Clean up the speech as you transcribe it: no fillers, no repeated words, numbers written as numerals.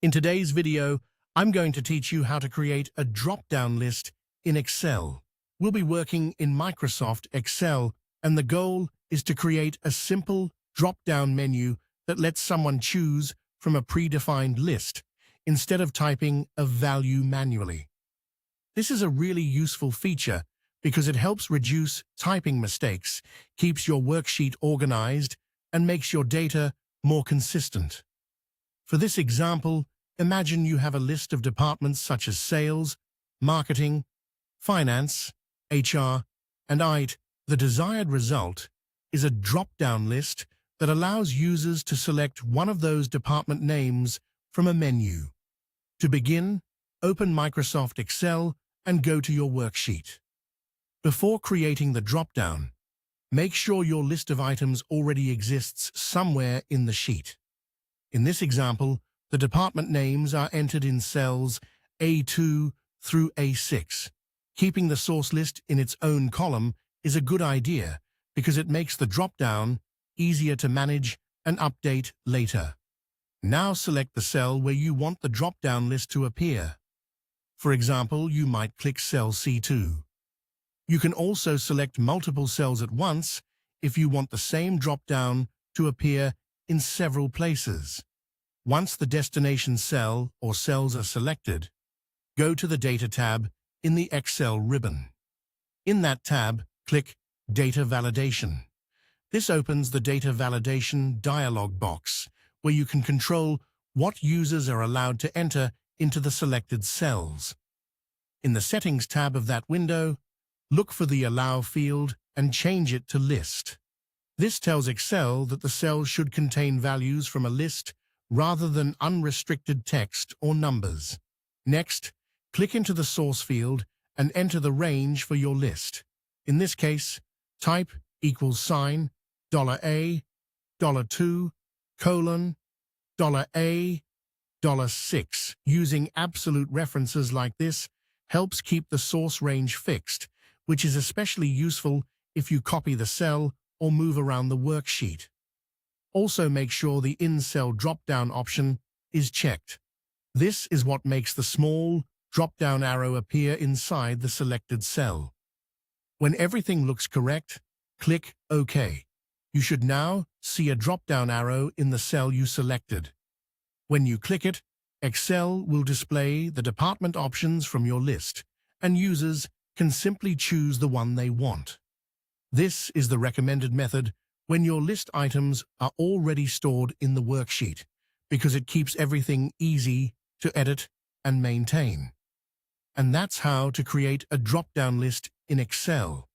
In today's video, I'm going to teach you how to create a drop-down list in Excel. We'll be working in Microsoft Excel, and the goal is to create a simple drop-down menu that lets someone choose from a predefined list instead of typing a value manually. This is a really useful feature because it helps reduce typing mistakes, keeps your worksheet organized, and makes your data more consistent. For this example, imagine you have a list of departments such as sales, marketing, finance, HR, and IT. The desired result is a drop-down list that allows users to select one of those department names from a menu. To begin, open Microsoft Excel and go to your worksheet. Before creating the drop-down, make sure your list of items already exists somewhere in the sheet. In this example, the department names are entered in cells A2 through A6. Keeping the source list in its own column is a good idea because it makes the drop-down easier to manage and update later. Now select the cell where you want the drop-down list to appear. For example, you might click cell C2. You can also select multiple cells at once if you want the same drop-down to appear in several places. Once the destination cell or cells are selected, go to the Data tab in the Excel ribbon. In that tab, click Data Validation. This opens the Data Validation dialog box, where you can control what users are allowed to enter into the selected cells. In the Settings tab of that window, look for the Allow field and change it to List. This tells Excel that the cells should contain values from a list rather than unrestricted text or numbers. Next, click into the Source field and enter the range for your list. In this case, type $$, $A, $2, $A, $6. Using absolute references like this helps keep the source range fixed, which is especially useful if you copy the cell or move around the worksheet. Also make sure the in-cell drop-down option is checked. This is what makes the small drop-down arrow appear inside the selected cell. When everything looks correct, click OK. You should now see a drop-down arrow in the cell you selected. When you click it, Excel will display the department options from your list, and users can simply choose the one they want. This is the recommended method when your list items are already stored in the worksheet, because it keeps everything easy to edit and maintain. And that's how to create a drop-down list in Excel.